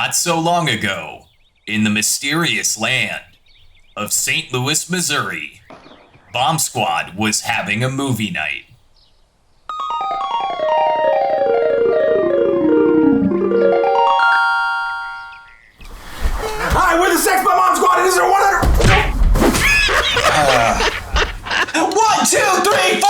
Not so long ago, in the mysterious land of St. Louis, Missouri, Bomb Squad was having a movie night. Hi, we're the Sex by Bomb Squad, and this is our 100... 1, 2, 3, 4!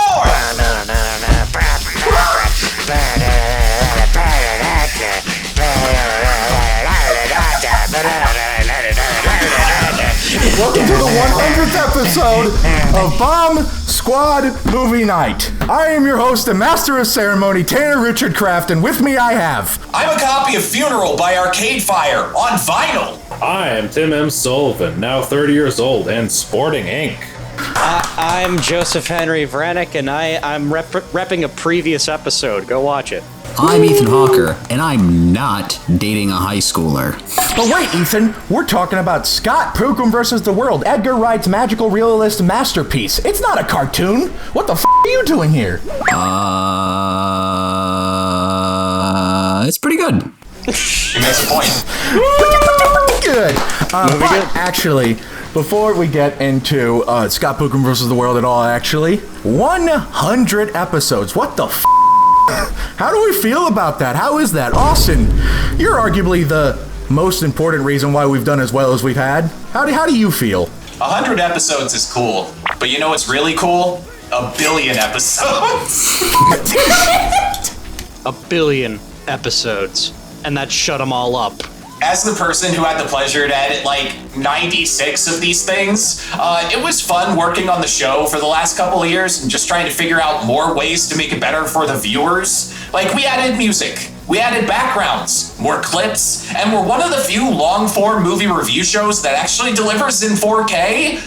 Welcome to the 100th episode of Bomb Squad Movie Night. I am your host and master of ceremony, Tanner Richard Kraft, and with me I have... I'm a copy of Funeral by Arcade Fire on vinyl. I am Tim M. Sullivan, now 30 years old and sporting ink. I'm Joseph Henry Vranek, and I'm repping a previous episode. Go watch it. I'm Ethan Hawker, and I'm not dating a high schooler. But wait, Ethan, we're talking about Scott Pilgrim vs. the World, Edgar Wright's magical realist masterpiece. It's not a cartoon. What the f*** are you doing here? It's pretty good. You missed a point. Pretty good. But actually, before we get into Scott Pilgrim vs. the World at all, 100 episodes. What the f***? How do we feel about that? How is that? Austin, you're arguably the most important reason why we've done as well as we've had. How do you feel? 100 episodes is cool, but you know what's really cool? A billion episodes. A billion episodes, and that shut them all up. As the person who had the pleasure to edit like 96 of these things, it was fun working on the show for the last couple of years and just trying to figure out more ways to make it better for the viewers. Like, we added music, we added backgrounds, more clips, and we're one of the few long-form movie review shows that actually delivers in 4K.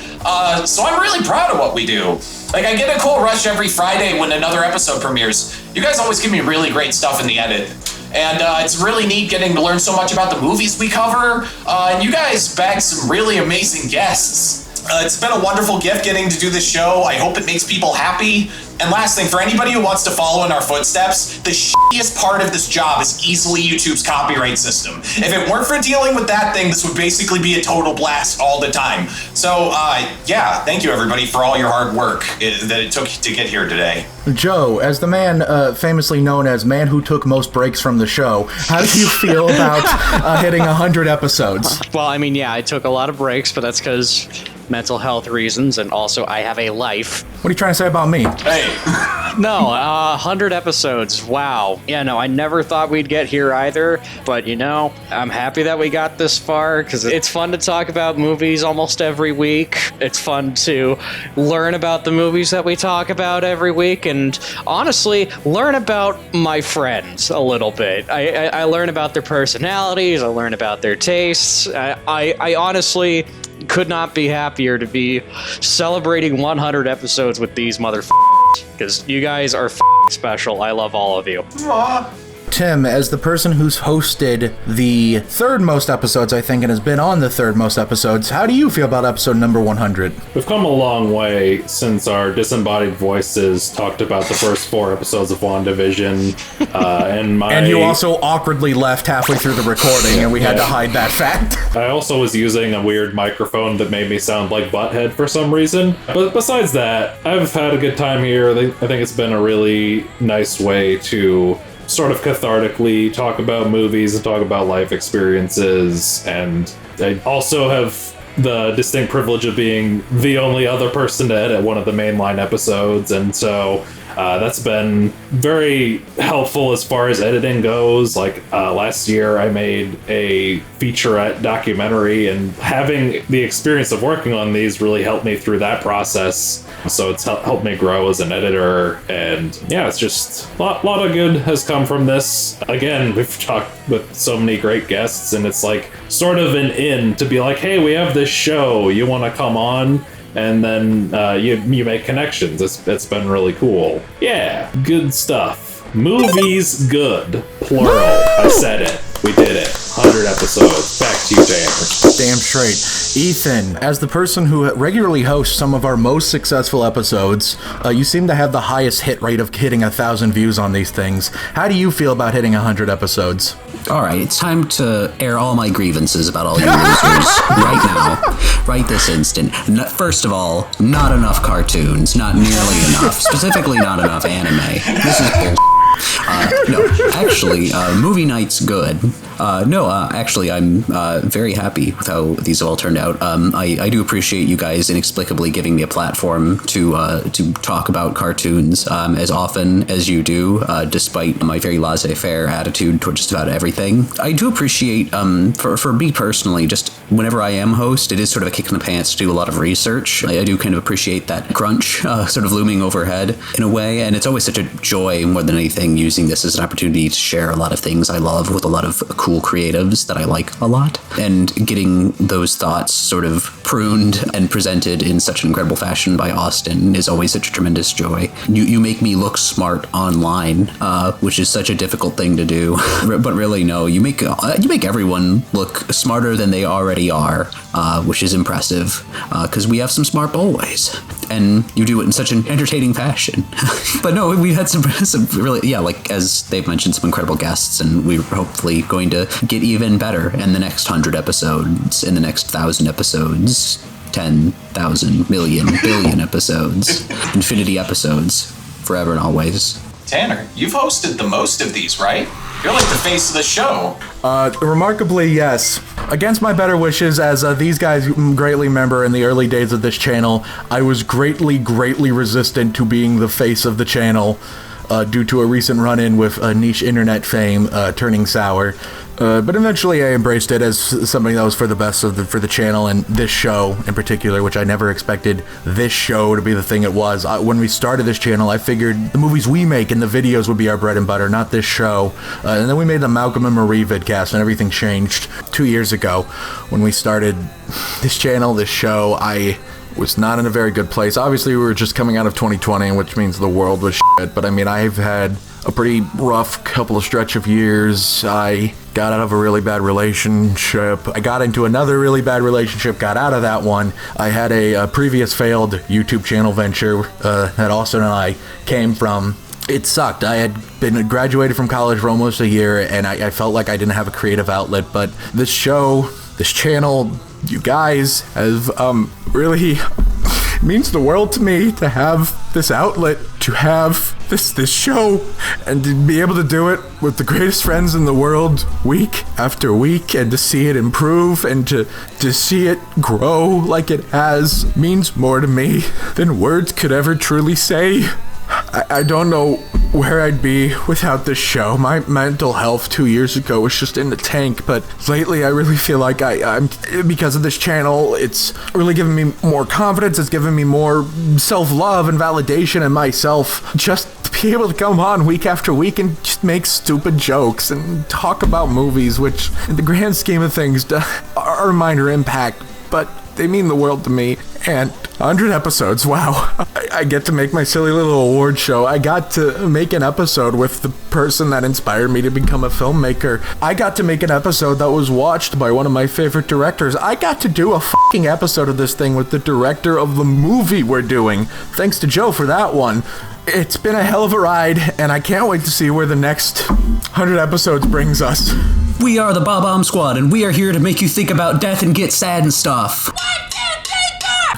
So I'm really proud of what we do. Like, I get a cool rush every Friday when another episode premieres. You guys always give me really great stuff in the edit. And it's really neat getting to learn so much about the movies we cover. And you guys bagged some really amazing guests. It's been a wonderful gift getting to do this show. I hope it makes people happy. And last thing, for anybody who wants to follow in our footsteps, the shittiest part of this job is easily YouTube's copyright system. If it weren't for dealing with that thing, this would basically be a total blast all the time. So, yeah, thank you everybody for all your hard work that it took to get here today. Joe, as the man famously known as man who took most breaks from the show, how do you feel about hitting 100 episodes? Well, I mean, yeah, I took a lot of breaks, but that's because mental health reasons, and also I have a life. What are you trying to say about me? Hey. No, 100 episodes. Wow. Yeah, no, I never thought we'd get here either, but you know, I'm happy that we got this far because it's fun to talk about movies almost every week. It's fun to learn about the movies that we talk about every week, and honestly, learn about my friends a little bit. I learn about their personalities, I learn about their tastes. I honestly could not be happier to be celebrating 100 episodes with these motherfuckers, because you guys are special. I love all of you. Aww. Tim, as the person who's hosted the third most episodes, I think, and has been on the third most episodes, how do you feel about episode number 100? We've come a long way since our disembodied voices talked about the first 4 episodes of WandaVision, and you also awkwardly left halfway through the recording, and we had to hide that fact. I also was using a weird microphone that made me sound like Butthead for some reason. But besides that, I've had a good time here. I think it's been a really nice way to sort of cathartically talk about movies and talk about life experiences, and I also have the distinct privilege of being the only other person to edit one of the mainline episodes, and so that's been very helpful as far as editing goes. Like last year I made a featurette documentary, and having the experience of working on these really helped me through that process. So it's helped me grow as an editor, and yeah, it's just a lot of good has come from this. Again, we've talked with so many great guests, and it's like sort of an in to be like, hey, we have this show, you want to come on? And then you make connections. It's been really cool. Yeah, good stuff. Movies good. Plural. I said it. We did it. 100 episodes. Back to you, Tanner. Damn straight. Ethan, as the person who regularly hosts some of our most successful episodes, you seem to have the highest hit rate of hitting 1,000 views on these things. How do you feel about hitting 100 episodes? All right, it's time to air all my grievances about all you losers right now, right this instant. First of all, not enough cartoons, not nearly enough, specifically not enough anime. This is bull. No, actually, movie night's good. Actually, I'm very happy with how these have all turned out. I do appreciate you guys inexplicably giving me a platform to talk about cartoons as often as you do, despite my very laissez-faire attitude toward just about everything. I do appreciate, for me personally, just whenever I am host, it is sort of a kick in the pants to do a lot of research. I do kind of appreciate that crunch sort of looming overhead in a way, and it's always such a joy more than anything using this as an opportunity to share a lot of things I love with a lot of cool creatives that I like a lot, and getting those thoughts sort of pruned and presented in such an incredible fashion by Austin is always such a tremendous joy. You make me look smart online, which is such a difficult thing to do, but really no, you make everyone look smarter than they already are, which is impressive, because we have some smart boys, and you do it in such an entertaining fashion. But no, we had some really, yeah, like as they've mentioned, some incredible guests, and we're hopefully going to get even better in the next 100 episodes, in the next 1,000 episodes, 10,000 million billion episodes, infinity episodes, forever and always. Tanner, you've hosted the most of these, right? You're like the face of the show. Remarkably, yes. Against my better wishes, as these guys greatly remember in the early days of this channel, I was greatly resistant to being the face of the channel, due to a recent run-in with niche internet fame turning sour. But eventually I embraced it as something that was for the best for the channel and this show in particular, which I never expected this show to be the thing it was. When we started this channel, I figured the movies we make and the videos would be our bread and butter, not this show. And then we made the Malcolm and Marie vidcast, and everything changed 2 years ago. When we started this channel, this show, I was not in a very good place. Obviously, we were just coming out of 2020, which means the world was shit. But I mean, I've had a pretty rough couple of stretch of years. I got out of a really bad relationship. I got into another really bad relationship, got out of that one. I had a previous failed YouTube channel venture that Austin and I came from. It sucked. I had been graduated from college for almost a year, and I felt like I didn't have a creative outlet. But this show, this channel, you guys have really means the world to me to have this outlet, to have this show, and to be able to do it with the greatest friends in the world week after week, and to see it improve and to see it grow like it has means more to me than words could ever truly say. I don't know where I'd be without this show. My mental health 2 years ago was just in the tank, but lately I really feel like I'm because of this channel, it's really given me more confidence, it's given me more self-love and validation in myself, just to be able to come on week after week and just make stupid jokes and talk about movies, which in the grand scheme of things are a minor impact, but they mean the world to me. And 100 episodes, wow. I get to make my silly little award show. I got to make an episode with the person that inspired me to become a filmmaker. I got to make an episode that was watched by one of my favorite directors. I got to do a fucking episode of this thing with the director of the movie we're doing. Thanks to Joe for that one. It's been a hell of a ride, and I can't wait to see where the next 100 episodes brings us. We are the Bomb Squad, and we are here to make you think about death and get sad and stuff.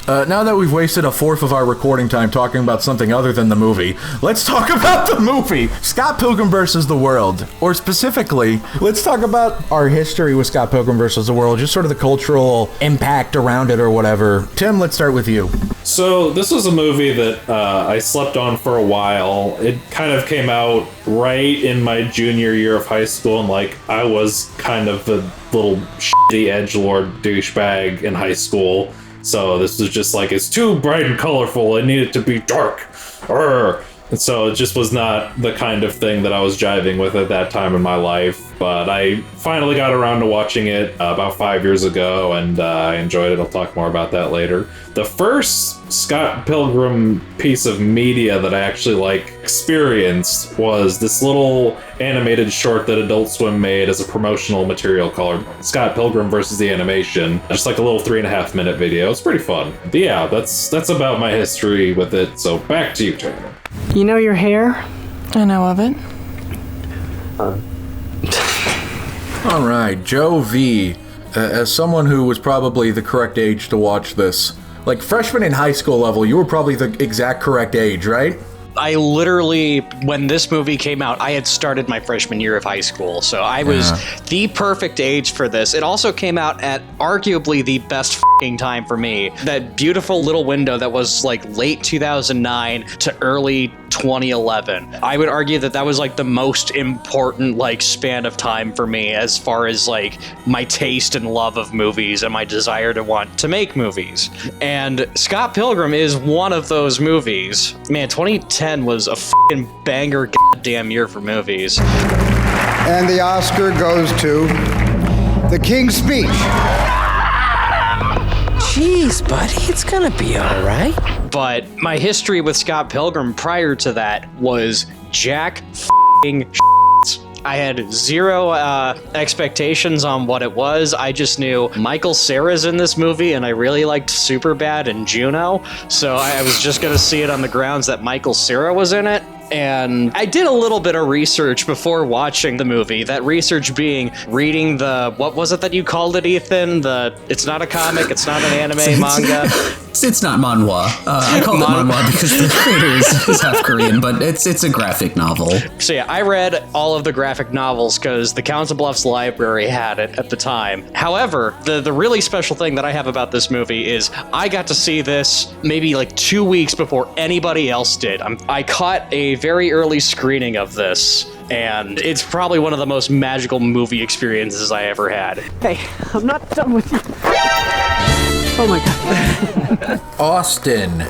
Now that we've wasted a fourth of our recording time talking about something other than the movie, let's talk about the movie, Scott Pilgrim vs. the World. Or specifically, let's talk about our history with Scott Pilgrim vs. the World, just sort of the cultural impact around it or whatever. Tim, let's start with you. So this was a movie that I slept on for a while. It kind of came out right in my junior year of high school, and like I was kind of a little shitty edgelord douchebag in high school. So this was just like, it's too bright and colorful, it needed to be dark. Urgh. And so it just was not the kind of thing that I was jiving with at that time in my life. But I finally got around to watching it about 5 years ago, and I enjoyed it. I'll talk more about that later. The first Scott Pilgrim piece of media that I actually experienced was this little animated short that Adult Swim made as a promotional material called Scott Pilgrim vs. the Animation. Just like a little 3.5 minute video. It's pretty fun. But yeah, that's about my history with it. So back to you, Tanner. You know your hair? I know of it. All right, Joe V. As someone who was probably the correct age to watch this, like freshman in high school level, you were probably the exact correct age, right? I literally, when this movie came out, I had started my freshman year of high school, so I was the perfect age for this. It also came out at arguably the best f***ing time for me. That beautiful little window that was like late 2009 to early 2011. I would argue that that was like the most important like span of time for me as far as like my taste and love of movies and my desire to want to make movies. And Scott Pilgrim is one of those movies. Man, 2010 was a f***ing banger goddamn year for movies. And the Oscar goes to The King's Speech. Jeez, buddy, it's gonna be all right. But my history with Scott Pilgrim prior to that was jack f***ing I had zero expectations on what it was. I just knew Michael Cera's in this movie, and I really liked Superbad and Juno, so I was just going to see it on the grounds that Michael Cera was in it. And I did a little bit of research before watching the movie. That research being reading the, what was it that you called it, Ethan? It's not a comic, it's not an anime manga. It's not manhwa. I call it manhwa because the creator is half Korean, but it's a graphic novel. So yeah, I read all of the graphic novels because the Council Bluffs library had it at the time. However, the really special thing that I have about this movie is I got to see this maybe like 2 weeks before anybody else did. I caught a very early screening of this, and it's probably one of the most magical movie experiences I ever had. Hey, I'm not done with you. Oh my god. Austin,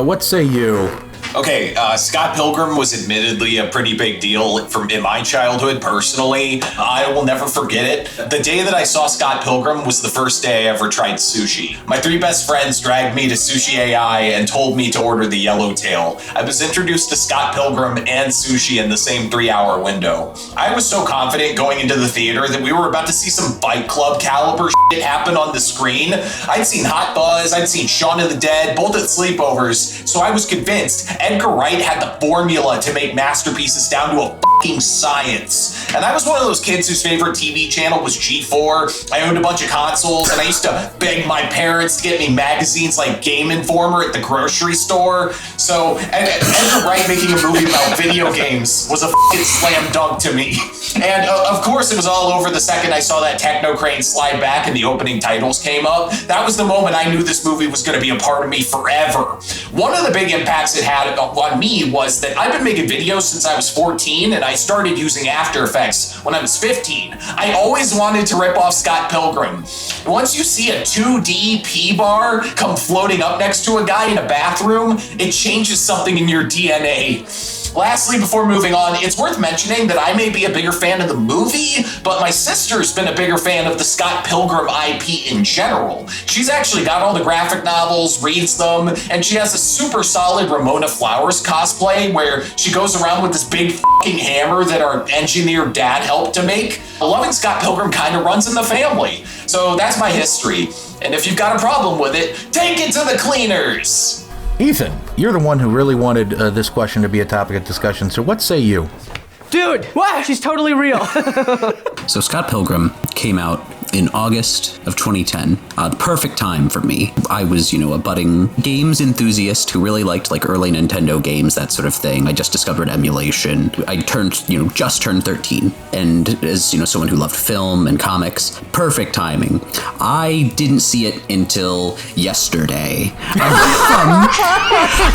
what say you? Okay, Scott Pilgrim was admittedly a pretty big deal in my childhood, personally. I will never forget it. The day that I saw Scott Pilgrim was the first day I ever tried sushi. My 3 best friends dragged me to Sushi AI and told me to order the yellowtail. I was introduced to Scott Pilgrim and sushi in the same 3-hour window. I was so confident going into the theater that we were about to see some Fight Club caliber shit happen on the screen. I'd seen Hot Buzz, I'd seen Shaun of the Dead, both at sleepovers, so I was convinced Edgar Wright had the formula to make masterpieces down to a fucking science. And I was one of those kids whose favorite TV channel was G4. I owned a bunch of consoles, and I used to beg my parents to get me magazines like Game Informer at the grocery store. So Edgar Wright making a movie about video games was a fucking slam dunk to me. And of course, it was all over the second I saw that techno crane slide back and the opening titles came up. That was the moment I knew this movie was going to be a part of me forever. One of the big impacts it had on me was that I've been making videos since I was 14, and I started using After Effects when I was 15. I always wanted to rip off Scott Pilgrim. Once you see a 2D P-bar come floating up next to a guy in a bathroom, it changes something in your DNA. Lastly, before moving on, it's worth mentioning that I may be a bigger fan of the movie, but my sister's been a bigger fan of the Scott Pilgrim IP in general. She's actually got all the graphic novels, reads them, and she has a super solid Ramona Flowers cosplay where she goes around with this big fucking hammer that our engineer dad helped to make. Loving Scott Pilgrim kind of runs in the family. So that's my history. And if you've got a problem with it, take it to the cleaners. Ethan, you're the one who really wanted this question to be a topic of discussion, so what say you? Dude, wow, she's totally real. So Scott Pilgrim came out in August of 2010. The perfect time for me. I was, a budding games enthusiast who really liked like early Nintendo games, that sort of thing. I just discovered emulation. I just turned 13. And as, someone who loved film and comics, perfect timing. I didn't see it until yesterday.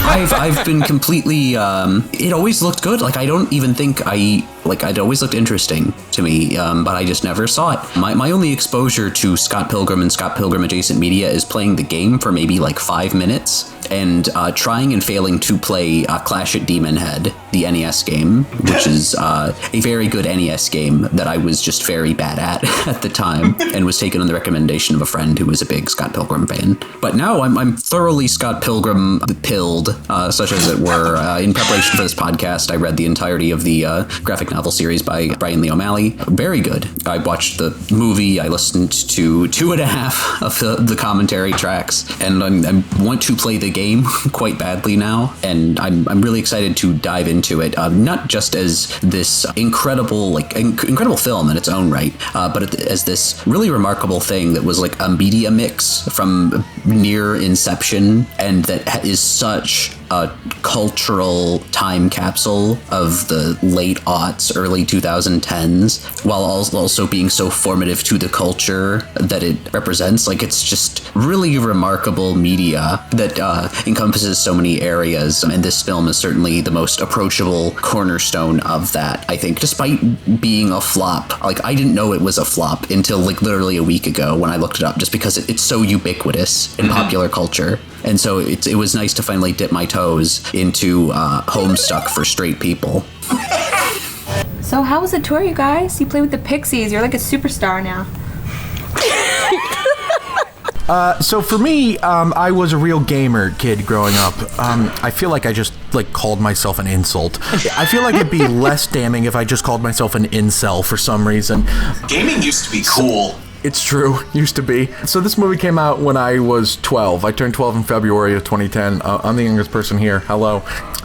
I've been completely, it always looked good. Like, I don't even think it always looked interesting to me, but I just never saw it. My only exposure to Scott Pilgrim and Scott Pilgrim adjacent media is playing the game for maybe like 5 minutes and trying and failing to play Clash at Demon Head, the NES game, which is a very good NES game that I was just very bad at the time and was taken on the recommendation of a friend who was a big Scott Pilgrim fan. But now I'm thoroughly Scott Pilgrim pilled, such as it were. In preparation for this podcast, I read the entirety of the graphic novel novel series by Brian Lee O'Malley. Very good. I watched the movie. I listened to 2.5 of the commentary tracks, and I want to play the game quite badly now, and I'm really excited to dive into it, not just as this incredible film in its own right, but as this really remarkable thing that was like a media mix from near inception, and that is such a cultural time capsule of the late aughts, early 2010s, while also being so formative to the culture that it represents. Like, it's just really remarkable media that encompasses so many areas, and this film is certainly the most approachable cornerstone of that, I think, despite being a flop. Like, I didn't know it was a flop until like literally a week ago when I looked it up, just because it's so ubiquitous in popular culture. And so it was nice to finally dip my toes into Homestuck for straight people. So how was the tour, you guys? You play with the Pixies. You're like a superstar now. So for me, I was a real gamer kid growing up. I feel like I just called myself an insult. I feel like it'd be less damning if I just called myself an incel for some reason. Gaming used to be cool. It's true, used to be. So this movie came out when I was 12. I turned 12 in February of 2010. I'm the youngest person here. Hello.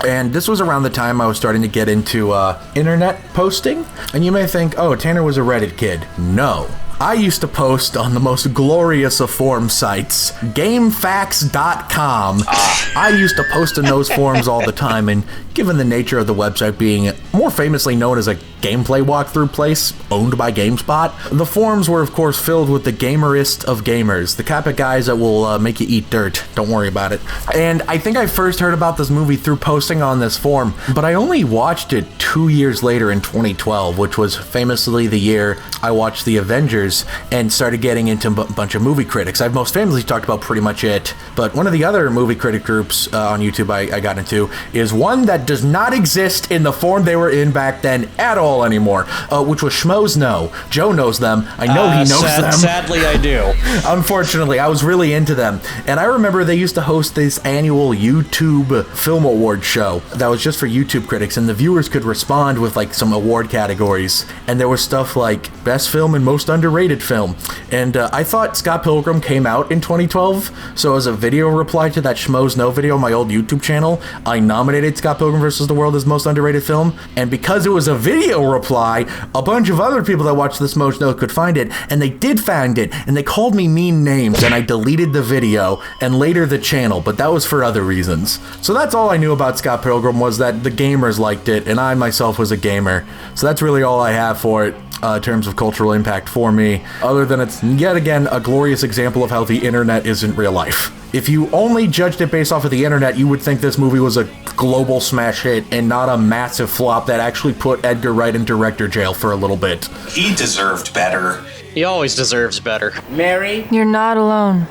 And this was around the time I was starting to get into internet posting. And you may think, oh, Tanner was a Reddit kid. No. I used to post on the most glorious of forum sites, GameFAQs.com. I used to post in those forums all the time, and given the nature of the website being more famously known as a gameplay walkthrough place owned by GameSpot, the forums were of course filled with the gamerist of gamers, the type of guys that will make you eat dirt. Don't worry about it. And I think I first heard about this movie through posting on this forum, but I only watched it 2 years later in 2012, which was famously the year I watched The Avengers and started getting into a bunch of movie critics. I've most famously talked about pretty much it, but one of the other movie critic groups on YouTube I got into is one that does not exist in the form they were in back then at all anymore, which was Schmoes Know. Joe knows them. I know he knows them. Sadly, I do. Unfortunately, I was really into them. And I remember they used to host this annual YouTube Film Award show that was just for YouTube critics, and the viewers could respond with some award categories. And there was stuff like Best Film and Most Underrated Film. And I thought Scott Pilgrim came out in 2012, so as a video reply to that Schmoes Know video on my old YouTube channel, I nominated Scott Pilgrim vs. the World as Most Underrated Film. And because it was a video reply, a bunch of other people that watched this Schmoes Know could find it, and they did find it, and they called me mean names, and I deleted the video and later the channel, but that was for other reasons. So that's all I knew about Scott Pilgrim, was that the gamers liked it, and I myself was a gamer. So that's really all I have for it. In terms of cultural impact for me, other than it's yet again a glorious example of how the internet isn't real life. If you only judged it based off of the internet, you would think this movie was a global smash hit and not a massive flop that actually put Edgar Wright in director jail for a little bit. He deserved better. He always deserves better. Mary? You're not alone.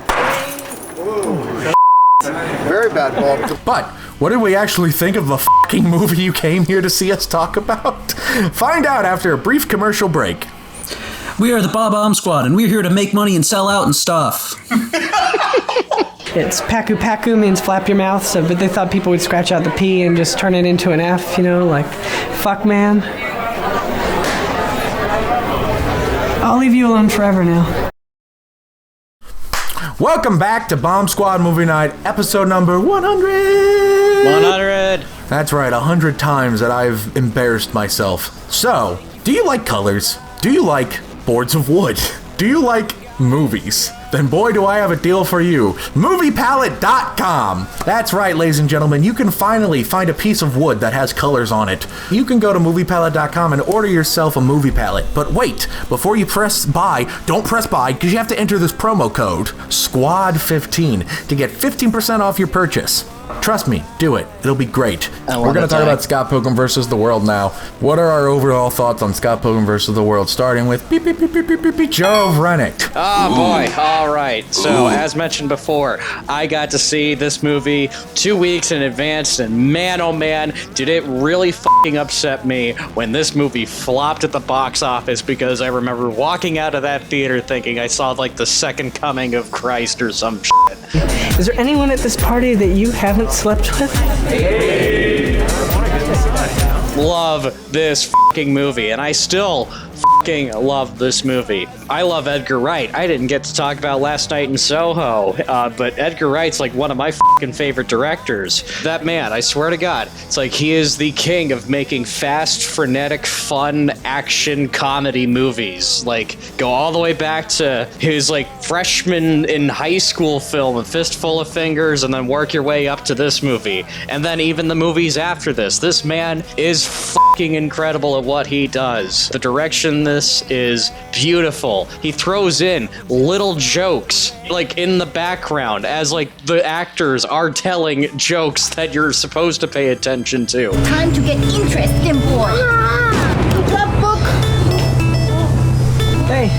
Very bad ball. But what did we actually think of the fucking movie you came here to see us talk about? Find out after a brief commercial break. We are the Bomb Squad, and we're here to make money and sell out and stuff. It's Paku Paku means flap your mouth, but they thought people would scratch out the P and just turn it into an F, like fuck man. I'll leave you alone forever now. Welcome back to Bomb Squad Movie Night, episode number 100! 100! That's right, 100 times that I've embarrassed myself. So, do you like colors? Do you like boards of wood? Do you like movies? Then boy do I have a deal for you. MoviePalette.com. That's right, ladies and gentlemen, you can finally find a piece of wood that has colors on it. You can go to MoviePalette.com and order yourself a movie palette. But wait, before you press buy, don't press buy, because you have to enter this promo code, SQUAD15, to get 15% off your purchase. Trust me, do it. It'll be great. We're going to talk about Scott Pilgrim vs. the World now. What are our overall thoughts on Scott Pilgrim vs. the World, starting with Joe Rennick? Oh boy, all right. So, as mentioned before, I got to see this movie 2 weeks in advance, and man, oh man, did it really fucking upset me when this movie flopped at the box office, because I remember walking out of that theater thinking I saw the second coming of Christ or some shit. Is there anyone at this party that you haven't slept with? Hey. love this fucking movie, and I still fucking love this movie. I love Edgar Wright. I didn't get to talk about Last Night in Soho, but Edgar Wright's like one of my fucking favorite directors. That man, I swear to God, it's like he is the king of making fast, frenetic, fun, action comedy movies. Like, go all the way back to his like freshman in high school film, A Fistful of Fingers, and then work your way up to this movie. And then even the movies after this. This man is fucking incredible at what he does. The direction in this is beautiful. He throws in little jokes like in the background as like the actors are telling jokes that you're supposed to pay attention to. Time to get interested, boy. That book. Hey.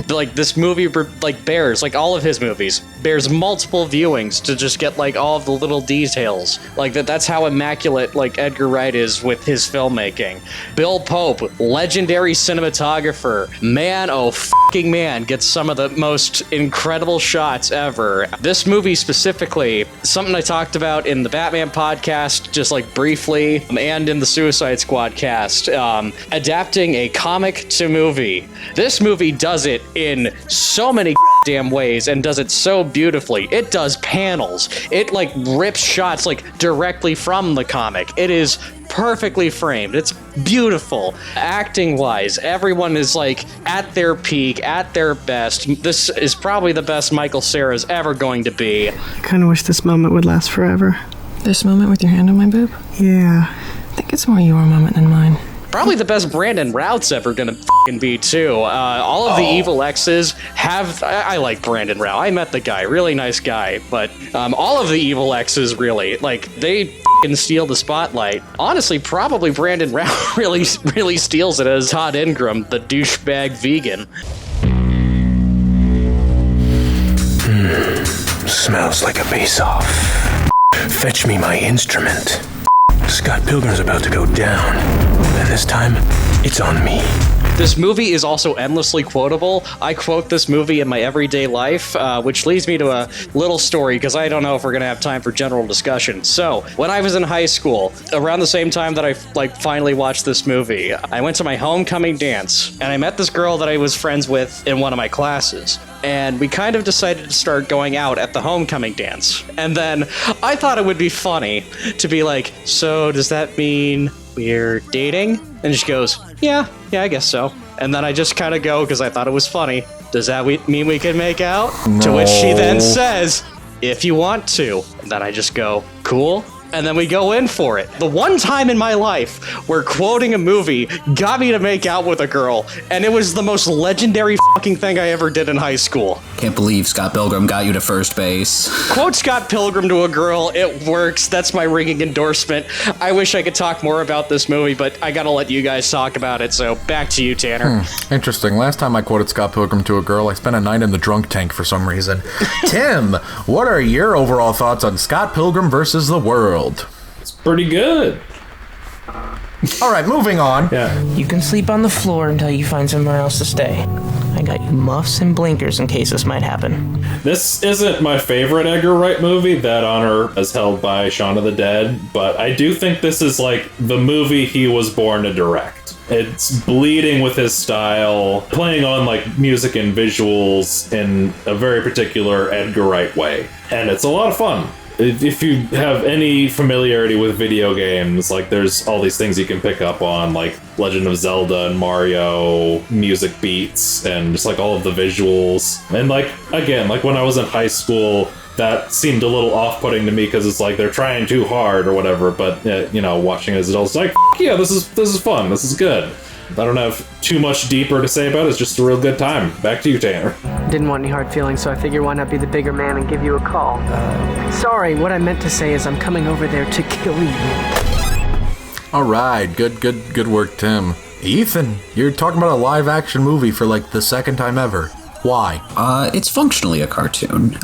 Like, this movie, like, bears, like, all of his movies, bears multiple viewings to just get, like, all of the little details. Like, that's how immaculate, like, Edgar Wright is with his filmmaking. Bill Pope, legendary cinematographer, man, oh fucking man, gets some of the most incredible shots ever. This movie specifically, something I talked about in the Batman podcast, just, like, briefly, and in the Suicide Squad cast, adapting a comic to movie. This movie does it in so many damn ways and does it so beautifully. It does panels. It like rips shots like directly from the comic. It is perfectly framed. It's beautiful. Acting wise, everyone is like at their peak, at their best. This is probably the best Michael Cera's ever going to be. I kind of wish this moment would last forever. This moment with your hand on my boob? Yeah. I think it's more your moment than mine. Probably the best Brandon Routh's ever gonna fucking be, too. All of the Evil X's have... I like Brandon Routh. I met the guy. Really nice guy. But all of the Evil X's, really, like, they fucking steal the spotlight. Honestly, probably Brandon Routh really steals it as Todd Ingram, the douchebag vegan. Smells like a face-off. Fetch me my instrument. Scott Pilgrim's about to go down, and this time, it's on me. This movie is also endlessly quotable. I quote this movie in my everyday life, which leads me to a little story, because I don't know if we're going to have time for general discussion. So, when I was in high school, around the same time that I finally watched this movie, I went to my homecoming dance, and I met this girl that I was friends with in one of my classes. And we kind of decided to start going out at the homecoming dance. And then I thought it would be funny to be like, so does that mean we're dating? And she goes, yeah, I guess so. And then I just kind of go, because I thought it was funny, does that mean we can make out? No. To which she then says, if you want to. And then I just go, cool. And then we go in for it. The one time in my life where quoting a movie got me to make out with a girl, and it was the most legendary fucking thing I ever did in high school. Can't believe Scott Pilgrim got you to first base. Quote Scott Pilgrim to a girl, it works. That's my ringing endorsement. I wish I could talk more about this movie, but I gotta let you guys talk about it, so back to you, Tanner. Interesting. Last time I quoted Scott Pilgrim to a girl, I spent a night in the drunk tank for some reason. Tim, what are your overall thoughts on Scott Pilgrim versus the World? It's pretty good. All right, moving on. Yeah. You can sleep on the floor until you find somewhere else to stay. I got you muffs and blinkers in case this might happen. This isn't my favorite Edgar Wright movie. That honor is held by Shaun of the Dead, but I do think this is like the movie he was born to direct. It's bleeding with his style, playing on like music and visuals in a very particular Edgar Wright way. And it's a lot of fun. If you have any familiarity with video games, like there's all these things you can pick up on, like Legend of Zelda and Mario music beats and just like all of the visuals. And like, again, like when I was in high school, that seemed a little off-putting to me because it's like they're trying too hard or whatever, but you know, watching it as adults, like, yeah, this is fun, this is good. I don't have too much deeper to say about it. It's just a real good time. Back to you, Tanner. Didn't want any hard feelings, so I figure why not be the bigger man and give you a call. Sorry, what I meant to say is I'm coming over there to kill you. All right, good work, Tim. Ethan, you're talking about a live-action movie for like the second time ever. Why? It's functionally a cartoon.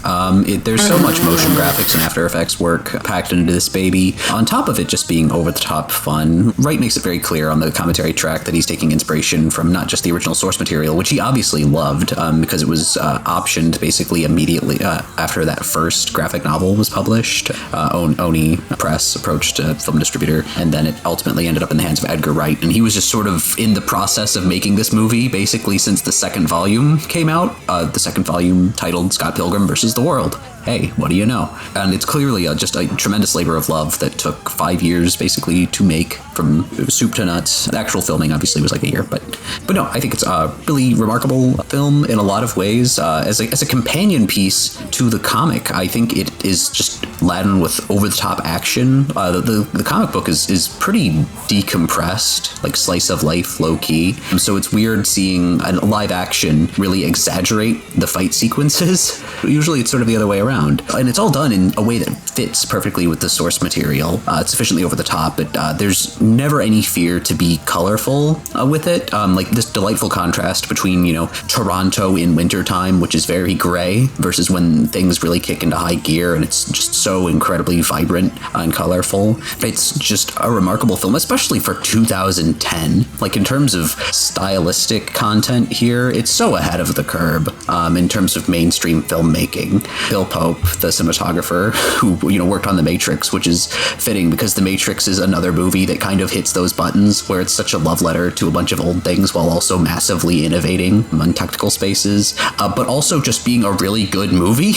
There's so much motion graphics and After Effects work packed into this baby. On top of it just being over-the-top fun, Wright makes it very clear on the commentary track that he's taking inspiration from not just the original source material, which he obviously loved because it was optioned basically immediately after that first graphic novel was published. Oni Press approached a film distributor, and then it ultimately ended up in the hands of Edgar Wright, and he was just sort of in the process of making this movie basically since the second volume came out. The second volume titled Scott Pilgrim versus the World. Hey, what do you know? And it's clearly just a tremendous labor of love that took 5 years basically to make, from soup to nuts. The actual filming obviously was like a year, but no, I think it's a really remarkable film in a lot of ways. As a companion piece to the comic, I think it is just laden with over-the-top action. The comic book is pretty decompressed, like slice of life, low-key. So it's weird seeing a live action really exaggerate the fight sequences. Usually it's sort of the other way around. And it's all done in a way that fits perfectly with the source material. It's sufficiently over the top, but there's never any fear to be colorful with it. Like this delightful contrast between, Toronto in wintertime, which is very gray, versus when things really kick into high gear and it's just so incredibly vibrant and colorful. It's just a remarkable film, especially for 2010. Like in terms of stylistic content here, it's so ahead of the curve in terms of mainstream filmmaking. Bill Pope, the cinematographer who worked on The Matrix, which is fitting because The Matrix is another movie that kind of hits those buttons where it's such a love letter to a bunch of old things while also massively innovating on technical spaces, but also just being a really good movie.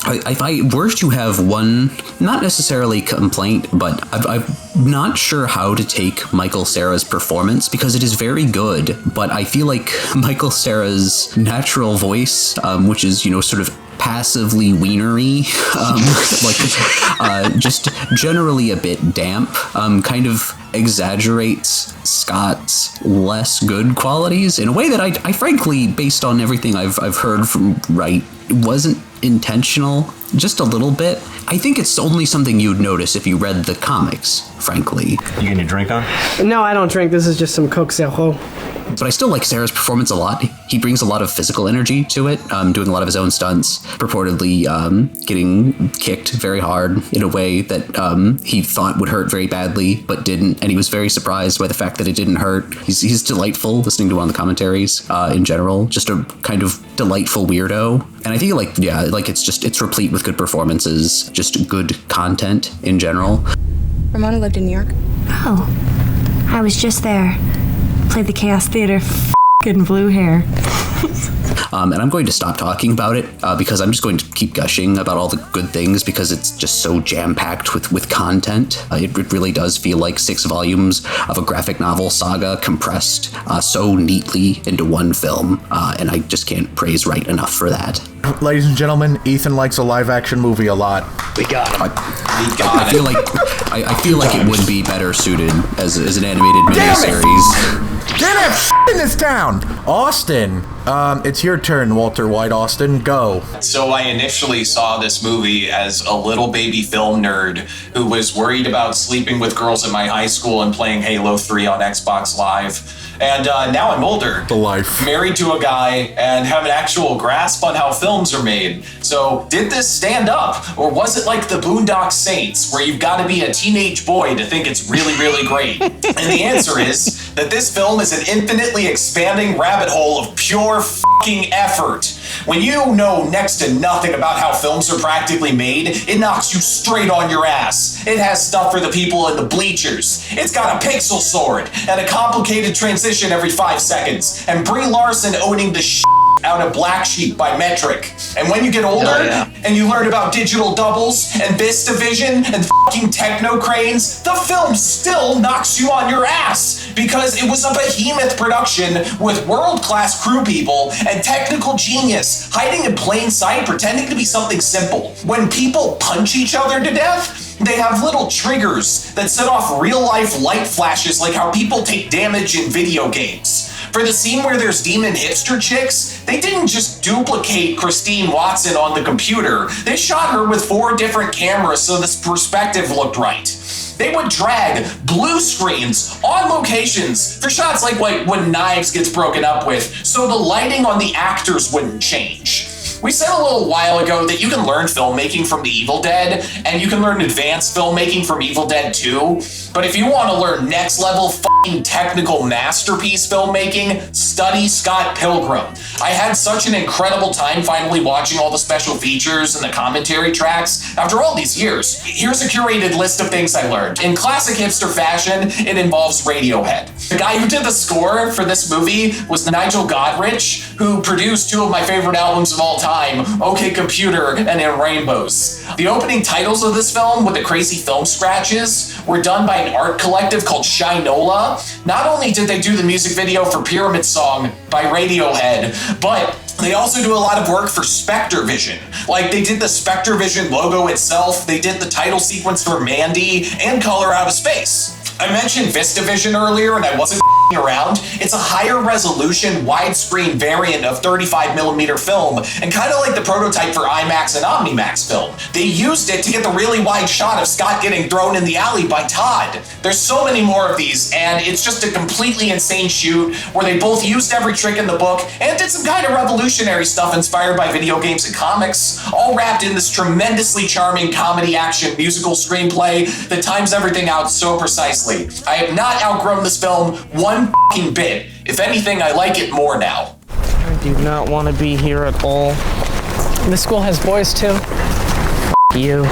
If I were to have one, not necessarily complaint, but I'm not sure how to take Michael Cera's performance because it is very good, but I feel like Michael Cera's natural voice, which is, sort of passively wienery, just generally a bit damp, kind of exaggerates Scott's less good qualities in a way that I frankly, based on everything I've heard from Wright, wasn't intentional, just a little bit. I think it's only something you'd notice if you read the comics, frankly. You getting a drink on? No, I don't drink. This is just some 𝐒𝐿𝐥𝐵𝐻. But I still like Cera's performance a lot. He brings a lot of physical energy to it, doing a lot of his own stunts, purportedly getting kicked very hard in a way that he thought would hurt very badly, but didn't, and he was very surprised by the fact that it didn't hurt. He's delightful listening to one of the commentaries in general, just a kind of delightful weirdo. And I feel like, it's replete with good performances, just good content in general. Ramona lived in New York. Oh, I was just there. Played the Chaos Theater. F***ing blue hair. And I'm going to stop talking about it because I'm just going to keep gushing about all the good things because it's just so jam-packed with content. It really does feel like 6 volumes of a graphic novel saga compressed so neatly into one film, and I just can't praise Wright enough for that. Ladies and gentlemen, Ethan likes a live-action movie a lot. We got him. I feel like it would be better suited as an animated miniseries. Can't have shit in this town! Austin, it's your turn, Walter White. Austin, go. So I initially saw this movie as a little baby film nerd who was worried about sleeping with girls at my high school and playing Halo 3 on Xbox Live. And now I'm older, the life, married to a guy, and have an actual grasp on how films are made. So did this stand up, or was it like the Boondock Saints, where you've got to be a teenage boy to think it's really, really great? And the answer is that this film is an infinitely expanding rabbit hole of pure fucking effort. When you know next to nothing about how films are practically made, it knocks you straight on your ass. It has stuff for the people in the bleachers. It's got a pixel sword and a complicated transition every 5 seconds, and Brie Larson owning the shit out of Black Sheep by Metric. And when you get older and you learn about digital doubles and Vista Vision and fucking techno cranes, the film still knocks you on your ass because it was a behemoth production with world-class crew people and technical genius hiding in plain sight pretending to be something simple. When people punch each other to death, they have little triggers that set off real-life light flashes like how people take damage in video games. For the scene where there's demon hipster chicks, they didn't just duplicate Christine Watson on the computer. They shot her with 4 different cameras so this perspective looked right. They would drag blue screens on locations for shots like when Knives gets broken up with, so the lighting on the actors wouldn't change. We said a little while ago that you can learn filmmaking from The Evil Dead, and you can learn advanced filmmaking from Evil Dead 2, but if you want to learn next level f***ing technical masterpiece filmmaking, study Scott Pilgrim. I had such an incredible time finally watching all the special features and the commentary tracks after all these years. Here's a curated list of things I learned. In classic hipster fashion, it involves Radiohead. The guy who did the score for this movie was Nigel Godrich, who produced two of my favorite albums of all time, OK Computer and In Rainbows. The opening titles of this film with the crazy film scratches were done by an art collective called Shinola. Not only did they do the music video for Pyramid Song by Radiohead, but they also do a lot of work for SpectreVision. Like, they did the SpectreVision logo itself, they did the title sequence for Mandy, and Color Out of Space. I mentioned VistaVision earlier and I wasn't around. It's a higher resolution, widescreen variant of 35mm film, and kind of like the prototype for IMAX and OmniMax film. They used it to get the really wide shot of Scott getting thrown in the alley by Todd. There's so many more of these, and it's just a completely insane shoot where they both used every trick in the book and did some kind of revolutionary stuff inspired by video games and comics, all wrapped in this tremendously charming comedy action musical screenplay that times everything out so precisely. I have not outgrown this film one f***ing bit. If anything, I like it more now. I do not want to be here at all. The school has boys too. You.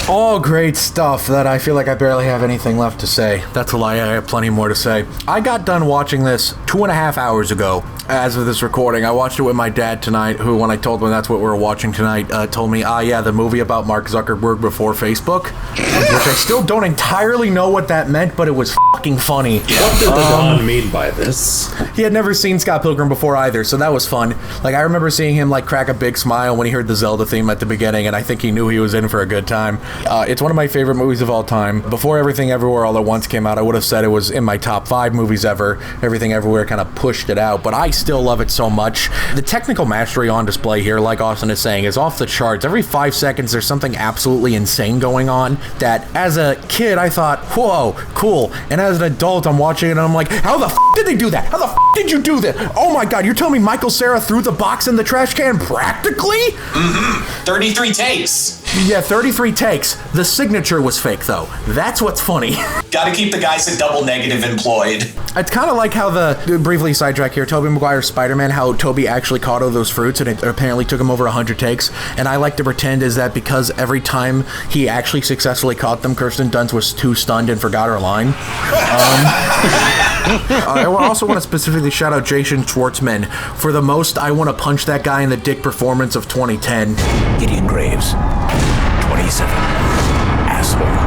All great stuff that I feel like I barely have anything left to say. That's a lie, I have plenty more to say. I got done watching this 2.5 hours ago. As of this recording, I watched it with my dad tonight, who, when I told him that's what we were watching tonight, told me, yeah, the movie about Mark Zuckerberg before Facebook, which I still don't entirely know what that meant, but it was fucking funny. What did the Don mean by this? He had never seen Scott Pilgrim before either, so that was fun. Like, I remember seeing him, like, crack a big smile when he heard the Zelda theme at the beginning, and I think he knew he was in for a good time. It's one of my favorite movies of all time. Before Everything Everywhere All at Once came out, I would have said it was in my top 5 movies ever. Everything Everywhere kind of pushed it out, but I still love it so much. The technical mastery on display here, like Austin is saying, is off the charts. Every 5 seconds there's something absolutely insane going on that, as a kid, I thought, whoa, cool. And as an adult, I'm watching it and I'm like, how the f*** did they do that? How the f*** did you do that? Oh my god, you're telling me Michael Cera threw the box in the trash can practically? Mm-hmm. 33 takes. Yeah, 33 takes. The signature was fake, though. That's what's funny. Gotta keep the guys at double negative employed. It's kind of like how briefly sidetrack here, Tobey Maguire's Spider-Man, how Tobey actually caught all those fruits, and it apparently took him over 100 takes. And I like to pretend is that because every time he actually successfully caught them, Kirsten Dunst was too stunned and forgot her line. I also want to specifically shout out Jason Schwartzman for the most I want to punch that guy in the dick performance of 2010. Gideon Graves, 27. Asshole.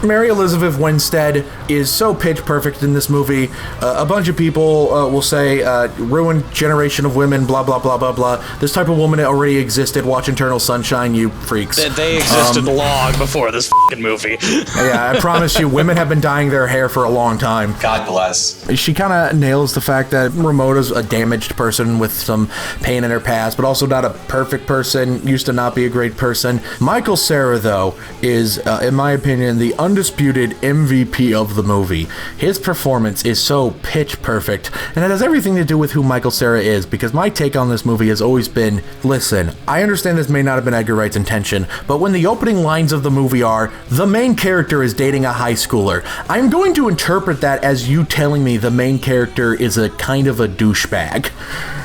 Mary Elizabeth Winstead is so pitch perfect in this movie. A bunch of people will say, ruined generation of women, blah, blah, blah, blah, blah. This type of woman already existed. Watch Eternal Sunshine, you freaks. They existed long before this f***ing movie. Yeah, I promise you, women have been dyeing their hair for a long time. God bless. She kind of nails the fact that Ramona's a damaged person with some pain in her past, but also not a perfect person, used to not be a great person. Michael Cera, though, is, in my opinion, the undisputed MVP of the movie. His performance is so pitch perfect, and it has everything to do with who Michael Cera is, because my take on this movie has always been, listen, I understand this may not have been Edgar Wright's intention, but when the opening lines of the movie are, the main character is dating a high schooler, I'm going to interpret that as you telling me the main character is a kind of a douchebag.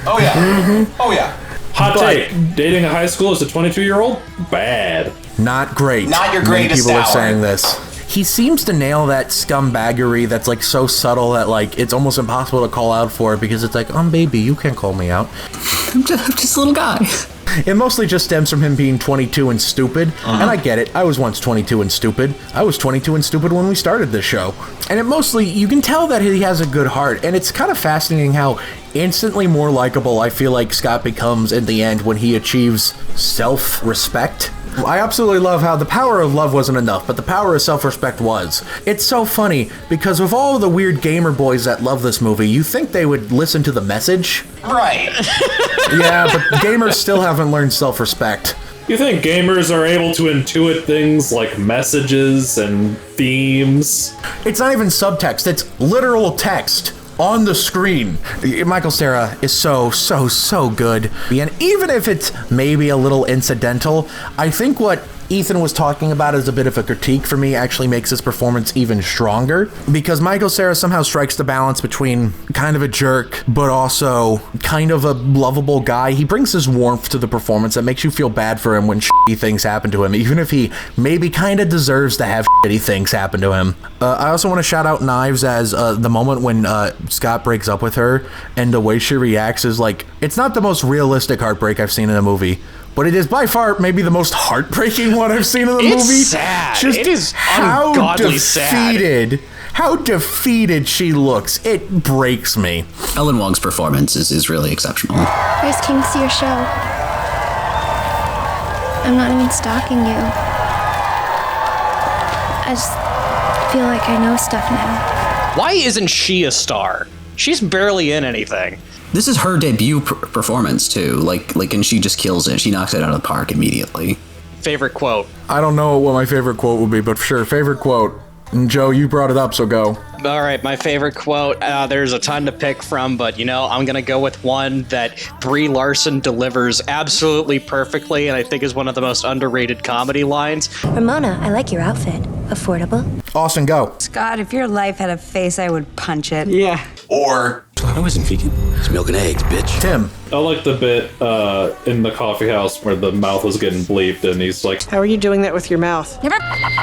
Oh yeah. Mm-hmm. Oh yeah. Hot take. Dating a high school as a 22-year-old? Bad. Not great. Not your greatest Many people hour. are saying this. He seems to nail that scumbaggery that's like so subtle that like it's almost impossible to call out for it, because it's like, baby, you can't call me out. I'm just a little guy. It mostly just stems from him being 22 and stupid, and I get it. I was once 22 and stupid. I was 22 and stupid when we started this show. And it mostly, you can tell that he has a good heart, and it's kind of fascinating how instantly more likable I feel like Scott becomes in the end when he achieves self-respect. I absolutely love how the power of love wasn't enough, but the power of self-respect was. It's so funny, because of all the weird gamer boys that love this movie, you think they would listen to the message. Right. Yeah, but gamers still haven't learned self-respect. You think gamers are able to intuit things like messages and themes? It's not even subtext, it's literal text on the screen. Michael Cera is so good. And even if it's maybe a little incidental, I think what Ethan was talking about as a bit of a critique for me actually makes his performance even stronger, because Michael Cera somehow strikes the balance between kind of a jerk but also kind of a lovable guy. He brings this warmth to the performance that makes you feel bad for him when shitty things happen to him, even if he maybe kind of deserves to have shitty things happen to him. I also want to shout out Knives as the moment when Scott breaks up with her, and the way she reacts is like, it's not the most realistic heartbreak I've seen in a movie, but it is by far maybe the most heartbreaking one I've seen in the movie. It's sad. Just it is how ungodly defeated, sad. how defeated she looks. It breaks me. Ellen Wong's performance is really exceptional. I just came to see your show. I'm not even stalking you. I just feel like I know stuff now. Why isn't she a star? She's barely in anything. This is her debut performance too. Like, and she just kills it. She knocks it out of the park immediately. Favorite quote? I don't know what my favorite quote would be, but sure, favorite quote. And Joe, you brought it up, so go. All right, my favorite quote. There's a ton to pick from, but I'm gonna go with one that Brie Larson delivers absolutely perfectly, and I think is one of the most underrated comedy lines. Ramona, I like your outfit. Affordable. Austin, go. Scott, if your life had a face, I would punch it. Yeah. Or I wasn't vegan. It's milk and eggs, bitch. Tim. I like the bit in the coffee house where the mouth was getting bleeped and he's like, How are you doing that with your mouth? Never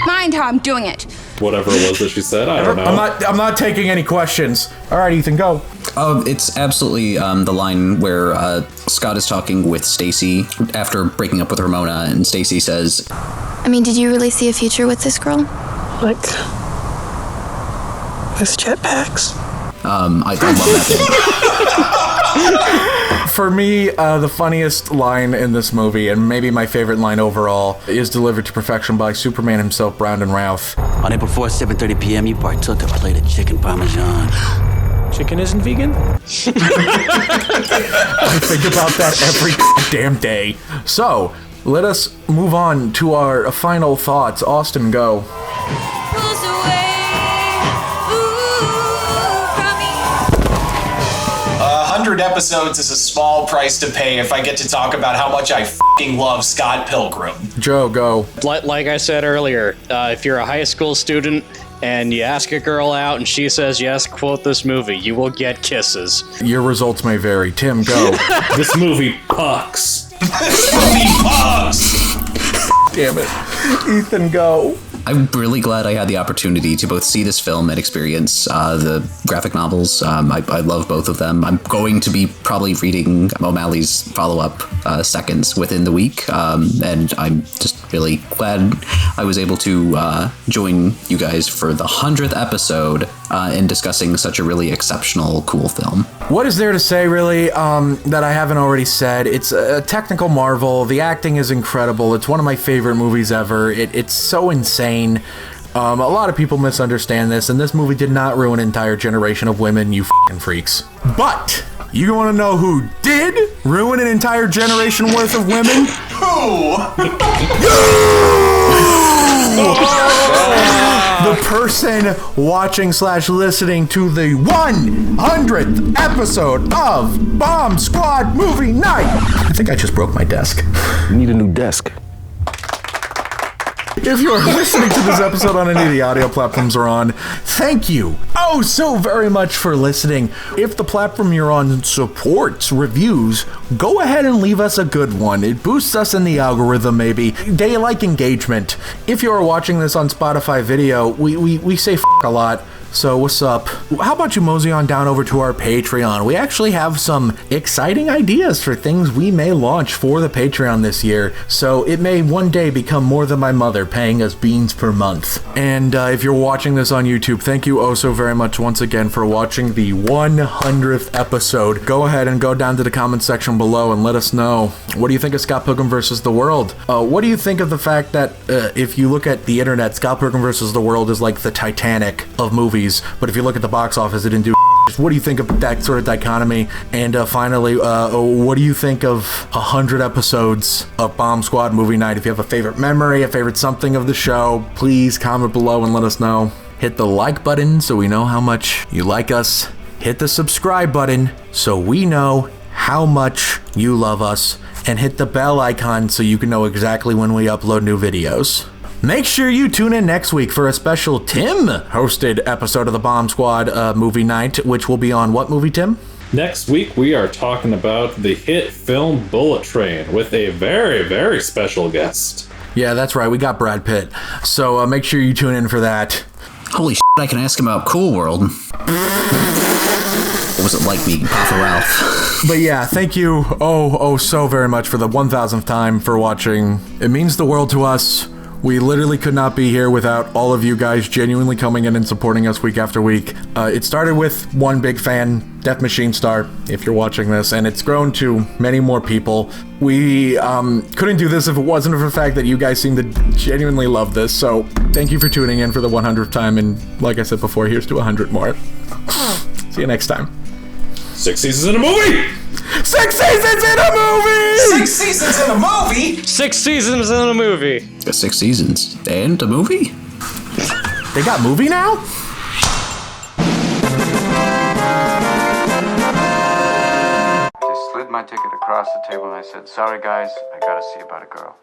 mind how I'm doing it. Whatever it was that she said, I don't know. I'm not taking any questions. All right, Ethan, go. It's absolutely the line where Scott is talking with Stacy after breaking up with Ramona, and Stacy says, I mean, did you really see a future with this girl? Like, with jetpacks? I love that bit. For me, the funniest line in this movie, and maybe my favorite line overall, is delivered to perfection by Superman himself, Brandon Routh. On April 4th, 7:30 p.m., you partook a plate of chicken parmesan. Chicken isn't vegan? I think about that every damn day. So, let us move on to our final thoughts. Austin, go. 100 episodes is a small price to pay if I get to talk about how much I f***ing love Scott Pilgrim. Joe, go. Like I said earlier, if you're a high school student and you ask a girl out and she says yes, quote this movie, you will get kisses. Your results may vary. Tim, go. This movie pucks. This movie pucks! Damn it. Ethan, go. I'm really glad I had the opportunity to both see this film and experience the graphic novels. I love both of them. I'm going to be probably reading O'Malley's follow-up seconds within the week, and I'm just really glad I was able to join you guys for the 100th episode in discussing such a really exceptional, cool film. What is there to say, really, that I haven't already said? It's a technical marvel. The acting is incredible. It's one of my favorite movies ever. It's so insane. A lot of people misunderstand this, and this movie did not ruin an entire generation of women, you f***ing freaks. But you want to know who did ruin an entire generation worth of women? Who? The person watching / listening to the 100th episode of Bomb Squad Movie Night. I think I just broke my desk. You need a new desk. If you're listening to this episode on any of the audio platforms we're on, thank you so very much for listening. If the platform you're on supports reviews, go ahead and leave us a good one. It boosts us in the algorithm, maybe. They like engagement. If you're watching this on Spotify video, we say f*** a lot. So what's up? How about you mosey on down over to our Patreon? We actually have some exciting ideas for things we may launch for the Patreon this year. So it may one day become more than my mother paying us beans per month. And if you're watching this on YouTube, thank you so very much once again for watching the 100th episode. Go ahead and go down to the comment section below and let us know. What do you think of Scott Pilgrim vs. the World? What do you think of the fact that if you look at the internet, Scott Pilgrim vs. the World is like the Titanic of movies, but if you look at the box office, it didn't do What do you think of that sort of dichotomy? And finally, what do you think of 100 episodes of Bomb Squad Movie Night? If you have a favorite memory, a favorite something of the show, please comment below and let us know. Hit the like button so we know how much you like us. Hit the subscribe button so we know how much you love us. And hit the bell icon so you can know exactly when we upload new videos. Make sure you tune in next week for a special Tim-hosted episode of the Bomb Squad Movie Night, which will be on what movie, Tim? Next week, we are talking about the hit film Bullet Train with a very, very special guest. Yeah, that's right. We got Brad Pitt. So make sure you tune in for that. Holy shit, I can ask him about Cool World. What was it like meeting Papa Ralph? But yeah, thank you so very much for the 1000th time for watching. It means the world to us. We literally could not be here without all of you guys genuinely coming in and supporting us week after week. It started with one big fan, Death Machine Star, if you're watching this, and it's grown to many more people. We couldn't do this if it wasn't for the fact that you guys seem to genuinely love this, so thank you for tuning in for the 100th time, and like I said before, here's to 100 more. See you next time. 6 seasons in a movie! 6 seasons in a movie! 6 seasons in a movie? 6 seasons in a movie. 6 seasons and a movie? They got movie now? They slid my ticket across the table and I said, "Sorry guys, I gotta see about a girl."